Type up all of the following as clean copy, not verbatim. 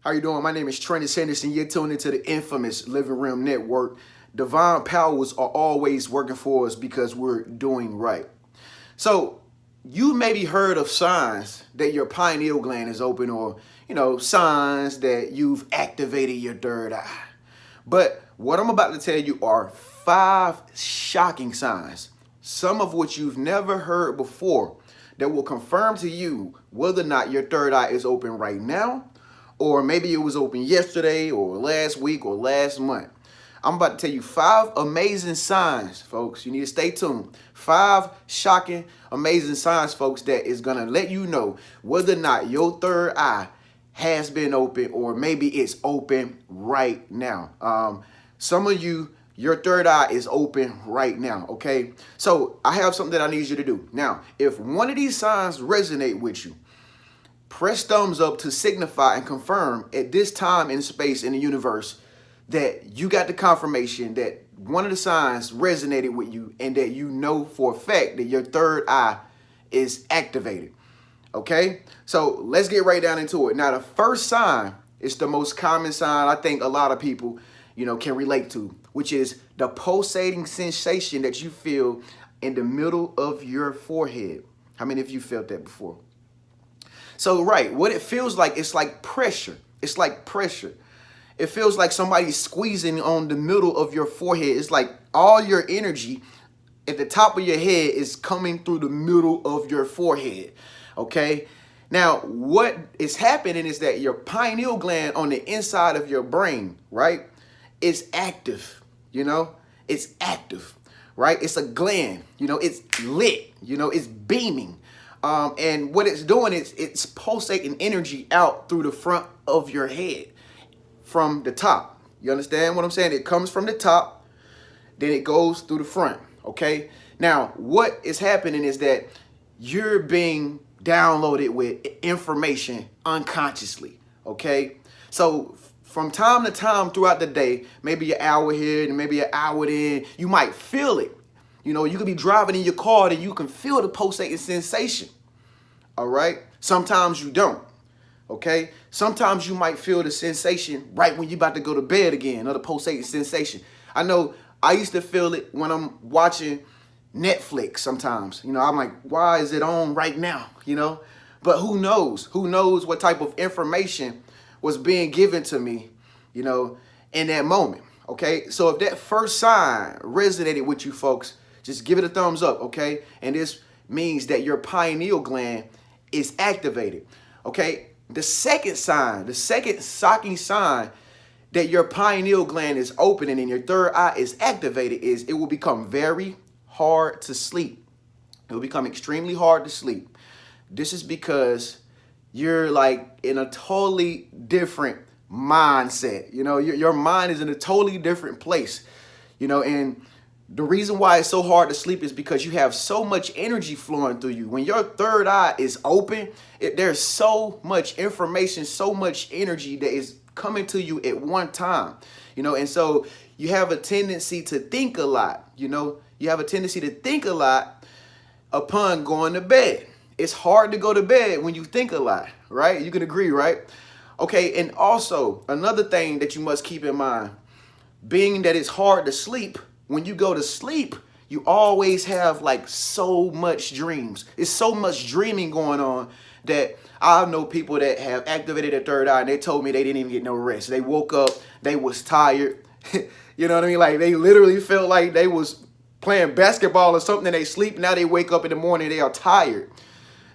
How you doing? My name is TreniuS, and you're tuned into the infamous Living Realm Network. Divine powers are always working for us because we're doing right. So you maybe heard of signs that your pineal gland is open, or signs that you've activated your third eye. But what I'm about to tell you are 5 shocking signs, some of which you've never heard before, that will confirm to you whether or not your third eye is open right now, or maybe it was open yesterday or last week or last month. I'm about to tell you 5 amazing signs, folks. You need to stay tuned. 5 shocking, amazing signs, folks, that is going to let you know whether or not your third eye has been open, or maybe it's open right now. Some of you, your third eye is open right now, okay? So I have something that I need you to do. Now, if one of these signs resonate with you, press thumbs up to signify and confirm at this time in space in the universe that you got the confirmation that one of the signs resonated with you, and that you know for a fact that your third eye is activated. Okay, so let's get right down into it. Now, the first sign is the most common sign I think a lot of people, can relate to, which is the pulsating sensation that you feel in the middle of your forehead. How many of you felt that before? So, right, what it feels like, it's like pressure. It's like pressure. It feels like somebody's squeezing on the middle of your forehead. It's like all your energy at the top of your head is coming through the middle of your forehead. Okay. Now, what is happening is that your pineal gland on the inside of your brain, right, is active. It's active, right? It's a gland, it's lit, it's beaming. And what it's doing is it's pulsating energy out through the front of your head from the top. You understand what I'm saying? It comes from the top, then it goes through the front. Okay. Now, what is happening is that you're being downloaded with information unconsciously. Okay. So from time to time throughout the day, maybe an hour here and maybe an hour there, you might feel it. You could be driving in your car and you can feel the pulsating sensation. All right. Sometimes you don't. Okay. Sometimes you might feel the sensation right when you're about to go to bed again, another pulsating sensation. I know I used to feel it when I'm watching Netflix sometimes. I'm like, why is it on right now? But who knows? Who knows what type of information was being given to me, in that moment. Okay. So if that first sign resonated with you folks, just give it a thumbs up. Okay. And this means that your pineal gland is activated. Okay. The second sign, the second shocking sign that your pineal gland is opening and your third eye is activated is it will become very hard to sleep. It will become extremely hard to sleep. This is because you're like in a totally different mindset. Your mind is in a totally different place, and the reason why it's so hard to sleep is because you have so much energy flowing through you. When your third eye is open, there's so much information, so much energy that is coming to you at one time, and so you have a tendency to think a lot, you have a tendency to think a lot upon going to bed. It's hard to go to bed when you think a lot, right? You can agree, right? Okay, and also another thing that you must keep in mind, being that it's hard to sleep, when you go to sleep, you always have like so much dreams. It's so much dreaming going on that I know people that have activated their third eye and they told me they didn't even get no rest. They woke up, they was tired. You know what I mean? Like they literally felt like they was playing basketball or something and they sleep. Now they wake up in the morning, they are tired.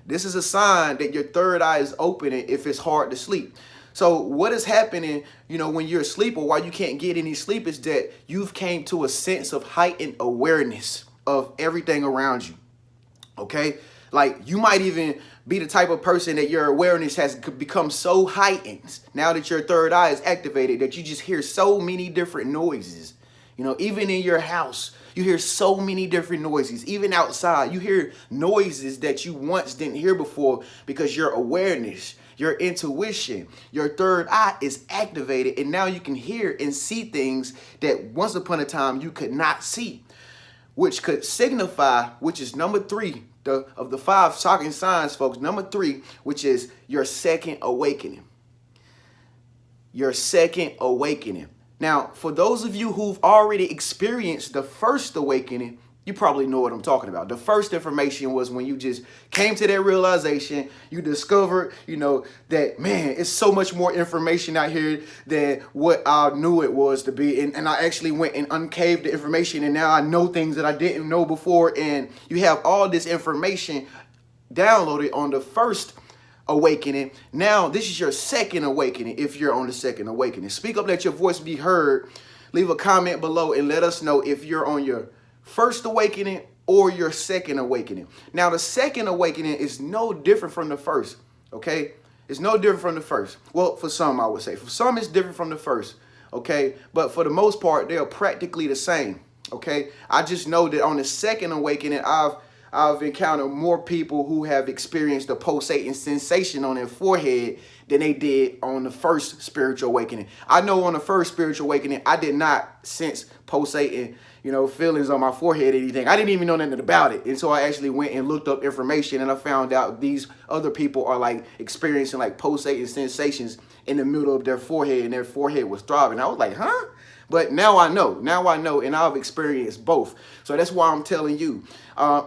This is a sign that your third eye is opening if it's hard to sleep. So what is happening, when you're asleep or why you can't get any sleep is that you've came to a sense of heightened awareness of everything around you. Okay. Like you might even be the type of person that your awareness has become so heightened now that your third eye is activated that you just hear so many different noises. Even in your house, you hear so many different noises. Even outside, you hear noises that you once didn't hear before because your awareness, your intuition, your third eye is activated, and now you can hear and see things that once upon a time you could not see, which could signify, which is number 3 of the 5 shocking signs, folks. Number 3, which is your second awakening. your second awakening. Now, for those of you who've already experienced the first awakening, you probably know what I'm talking about. The first information was when you just came to that realization, you discovered, that, man, it's so much more information out here than what I knew it was to be. And I actually went and uncaved the information, and now I know things that I didn't know before. And you have all this information downloaded on the first awakening. Now, this is your second awakening if you're on the second awakening. Speak up, let your voice be heard. Leave a comment below and let us know if you're on your first awakening or your second awakening. Now, the second awakening is no different from the first, okay? It's no different from the first. Well, for some, I would say. For some, it's different from the first, okay? But for the most part, they are practically the same, okay? I just know that on the second awakening, I've encountered more people who have experienced the pulsating sensation on their forehead than they did on the first spiritual awakening. I know on the first spiritual awakening, I did not sense pulsating, feelings on my forehead or anything. I didn't even know nothing about it. And so I actually went and looked up information, and I found out these other people are like experiencing like pulsating sensations in the middle of their forehead, and their forehead was throbbing. I was like, huh? But now I know, and I've experienced both. So that's why I'm telling you,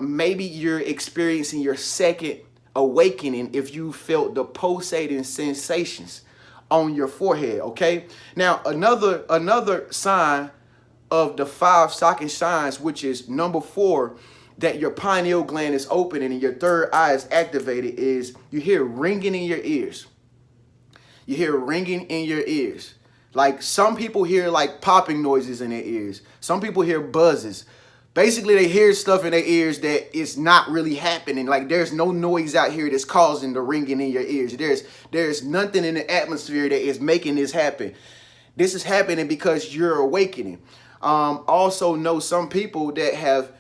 maybe you're experiencing your second awakening if you felt the pulsating sensations on your forehead, okay? Now, another sign of the 5 shocking signs, which is number 4, that your pineal gland is open and your third eye is activated, is you hear ringing in your ears. You hear ringing in your ears. Like some people hear like popping noises in their ears. Some people hear buzzes. Basically, they hear stuff in their ears that is not really happening. Like there's no noise out here that's causing the ringing in your ears. There's nothing in the atmosphere that is making this happen. This is happening because you're awakening. Also know some people that have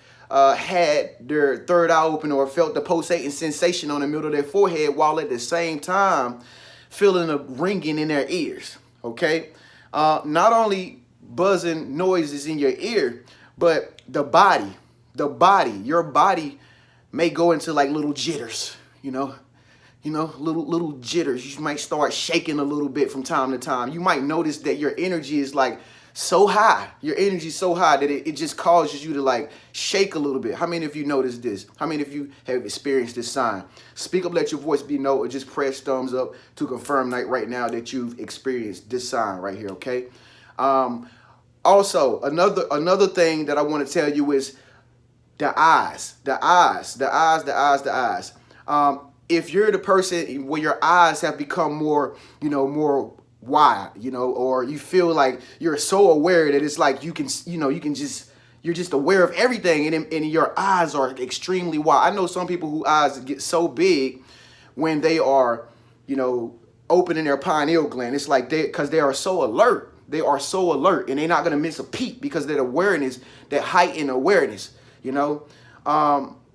had their third eye open or felt the pulsating sensation on the middle of their forehead while at the same time feeling a ringing in their ears, okay? Not only buzzing noises in your ear, but your body may go into like little jitters, little jitters. You might start shaking a little bit from time to time. You might notice that your energy is like so high. Your energy is so high that it just causes you to like shake a little bit. How many of you noticed this? How many of you have experienced this sign? Speak up, let your voice be known, or just press thumbs up to confirm right now that you've experienced this sign right here, okay? Also, another thing that I want to tell you is the eyes. If you're the person where your eyes have become more wide, or you feel like you're so aware that it's like you're just aware of everything, and your eyes are extremely wide. I know some people whose eyes get so big when they are, opening their pineal gland. It's like because they are so alert. They are so alert, and they're not gonna miss a peep because that awareness, that heightened awareness,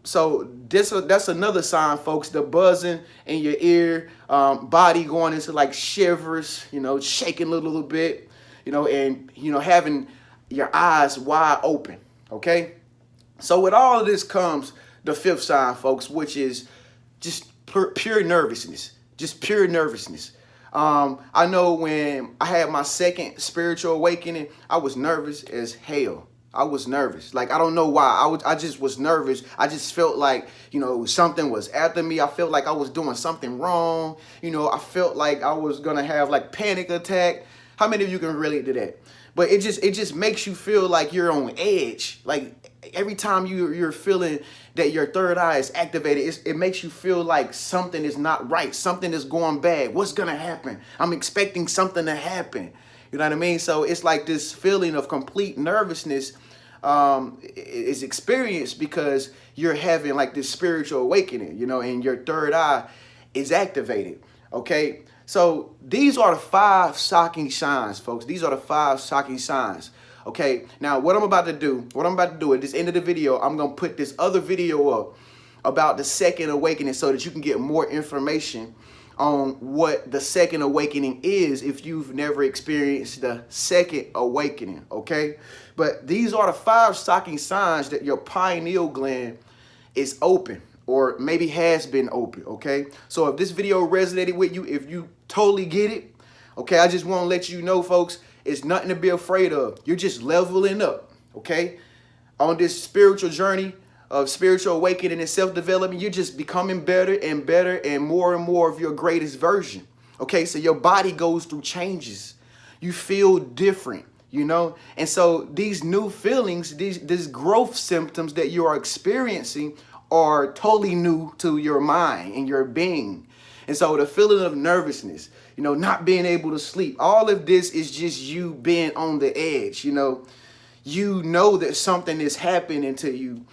So that's another sign, folks. The buzzing in your ear, body going into like shivers, shaking a little bit, and having your eyes wide open. Okay. So with all of this comes the 5th sign, folks, which is just pure nervousness. Just pure nervousness. I know when I had my second spiritual awakening, I was nervous as hell. I was nervous. Like, I don't know why. I just was nervous. I just felt like, something was after me. I felt like I was doing something wrong. I felt like I was going to have like panic attack. How many of you can relate to that? But it just makes you feel like you're on edge. Like every time you're feeling that your third eye is activated, it makes you feel like something is not right. Something is going bad. What's going to happen? I'm expecting something to happen. You know what I mean? So it's like this feeling of complete nervousness is experienced because you're having like this spiritual awakening, and your third eye is activated. Okay. So these are the 5 shocking signs, folks. These are the 5 shocking signs. Okay. Now what I'm about to do at this end of the video, I'm going to put this other video up about the second awakening so that you can get more information on what the second awakening is if you've never experienced the second awakening, okay? But these are the 5 shocking signs that your pineal gland is open or maybe has been open, okay? So if this video resonated with you, if you totally get it, Okay, I just want to let you know, folks, it's nothing to be afraid of. You're just leveling up, okay? On this spiritual journey of spiritual awakening and self-development, you're just becoming better and better and more of your greatest version. Okay, so your body goes through changes. You feel different, you know? And so these new feelings, these growth symptoms that you are experiencing are totally new to your mind and your being. And so the feeling of nervousness, you know, not being able to sleep, all of this is just you being on the edge, you know? You know that something is happening to you,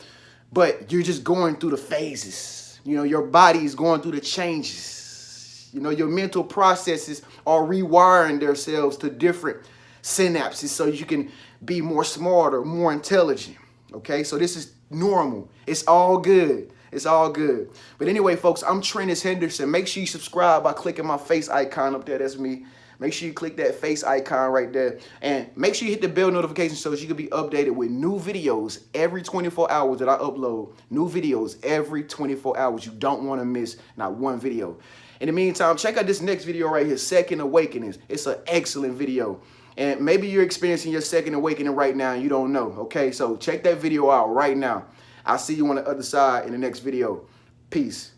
but you're just going through the phases. You know, your body is going through the changes. You know, your mental processes are rewiring themselves to different synapses so you can be more smarter, more intelligent. Okay, so this is normal. It's all good. It's all good. But anyway, folks, I'm TreniuS Henderson. Make sure you subscribe by clicking my face icon up there. That's me. Make sure you click that face icon right there. And make sure you hit the bell notification so that you can be updated with new videos every 24 hours that I upload. New videos every 24 hours. You don't want to miss not one video. In the meantime, check out this next video right here, Second Awakenings. It's an excellent video. And maybe you're experiencing your second awakening right now and you don't know. Okay, so check that video out right now. I'll see you on the other side in the next video. Peace.